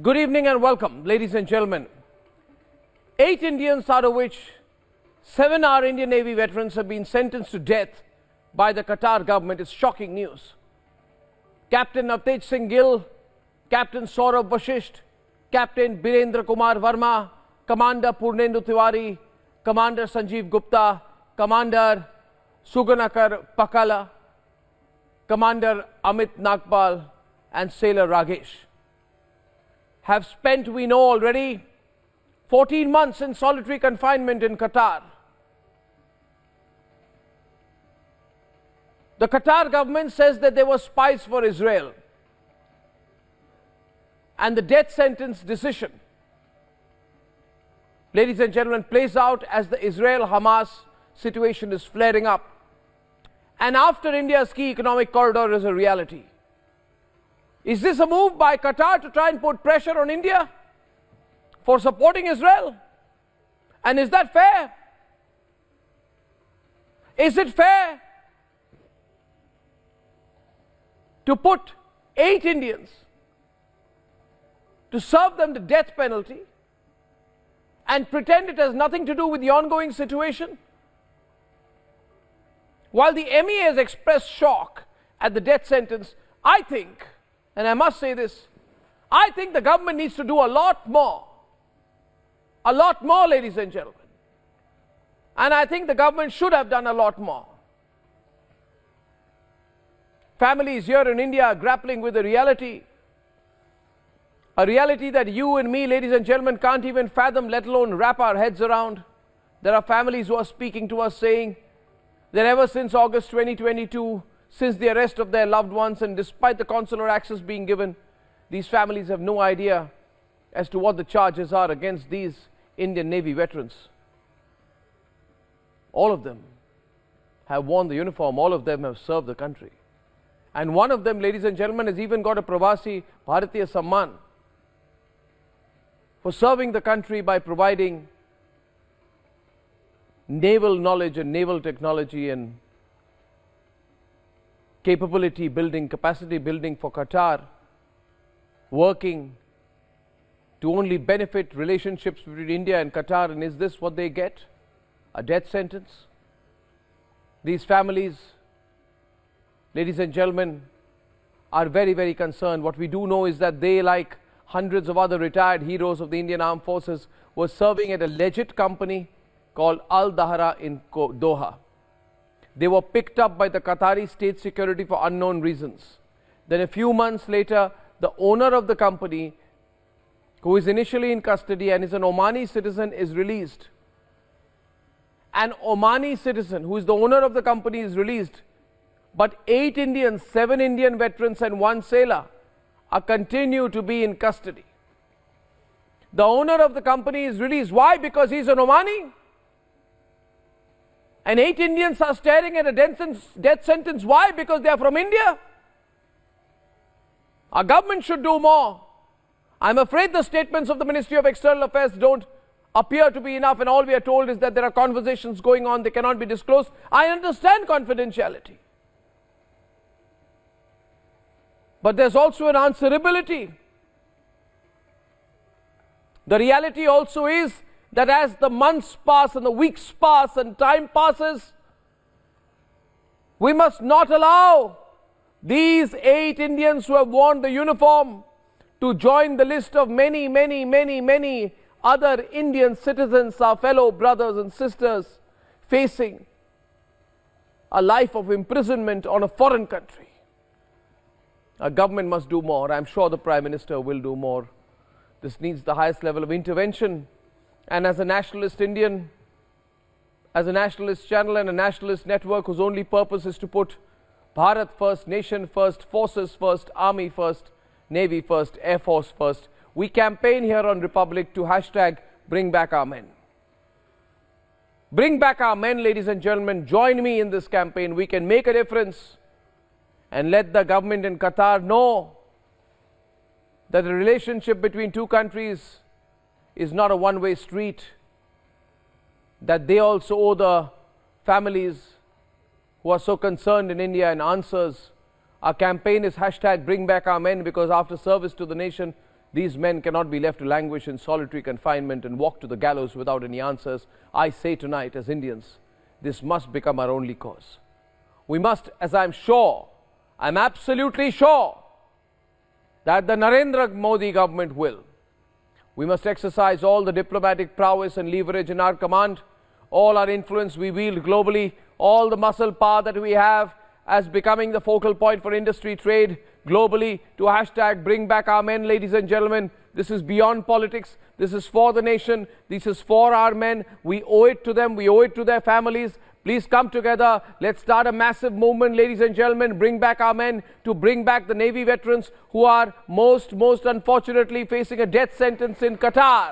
Good evening and welcome, ladies and gentlemen. 8 Indians, out of which 7 are Indian Navy veterans, have been sentenced to death by the Qatar government. It's shocking news. Captain Avtej Singh Gill, Captain Saurabh Vashisht, Captain Birendra Kumar Verma, Commander Purnendu Tiwari, Commander Sanjeev Gupta, Commander Suganakar Pakala, Commander Amit Nagpal, and Sailor Ragesh have spent, we know already, 14 months in solitary confinement in Qatar. The Qatar government says that they were spies for Israel, and the death sentence decision, ladies and gentlemen, plays out as the Israel-Hamas situation is flaring up, and after India's key economic corridor is a reality. Is this a move by Qatar to try and put pressure on India for supporting Israel? And is that fair? Is it fair to put 8 Indians, to serve them the death penalty and pretend it has nothing to do with the ongoing situation? While the MEA has expressed shock at the death sentence, I think, and I must say this, I think the government needs to do a lot more, ladies and gentlemen. And I think the government should have done a lot more. Families here in India are grappling with a reality that you and me, ladies and gentlemen, can't even fathom, let alone wrap our heads around. There are families who are speaking to us saying that ever since August 2022, since the arrest of their loved ones, and despite the consular access being given, these families have no idea as to what the charges are against these Indian Navy veterans. All of them have worn the uniform, all of them have served the country. And one of them, ladies and gentlemen, has even got a Pravasi Bharatiya Samman for serving the country by providing naval knowledge and naval technology and capability building, capacity building for Qatar, working to only benefit relationships between India and Qatar. And is this what they get? A death sentence? These families, ladies and gentlemen, are very, very concerned. What we do know is that they, like hundreds of other retired heroes of the Indian Armed Forces, were serving at a legit company called Al Dahra in Doha. They were picked up by the Qatari state security for unknown reasons. Then a few months later, the owner of the company, who is initially in custody and is an Omani citizen, is released. An Omani citizen who is the owner of the company is released, but 8 Indians, 7 Indian veterans and 1 sailor are continue to be in custody. The owner of the company is released. Why? Because he's an Omani. And 8 Indians are staring at a death sentence. Why? Because they are from India. Our government should do more. I'm afraid the statements of the Ministry of External Affairs don't appear to be enough, and all we are told is that there are conversations going on, they cannot be disclosed. I understand confidentiality, but there's also an answerability. The reality also is that as the months pass and the weeks pass and time passes, we must not allow these 8 Indians who have worn the uniform to join the list of many, many, many, many other Indian citizens, our fellow brothers and sisters, facing a life of imprisonment on a foreign country. Our government must do more. I'm sure the Prime Minister will do more. This needs the highest level of intervention. And as a nationalist Indian, as a nationalist channel and a nationalist network whose only purpose is to put Bharat first, nation first, forces first, army first, navy first, air force first, we campaign here on Republic to hashtag bring back our men. Bring back our men, ladies and gentlemen. Join me in this campaign. We can make a difference and let the government in Qatar know that the relationship between 2 countries is not a one-way street, that they also owe the families who are so concerned in India and answers. Our campaign is hashtag bring back our men, because after service to the nation, These men cannot be left to languish in solitary confinement and walk to the gallows without any answers. I say tonight, as Indians, this must become our only cause. We must, as I'm absolutely sure, that the Narendra Modi government will. We must exercise all the diplomatic prowess and leverage in our command, all our influence we wield globally, all the muscle power that we have as becoming the focal point for industry trade globally to hashtag bring back our men. Ladies and gentlemen, this is beyond politics. This is for the nation. This is for our men. We owe it to them. We owe it to their families. Please come together. Let's start a massive movement, ladies and gentlemen. Bring back our men, to bring back the Navy veterans who are most unfortunately facing a death sentence in Qatar.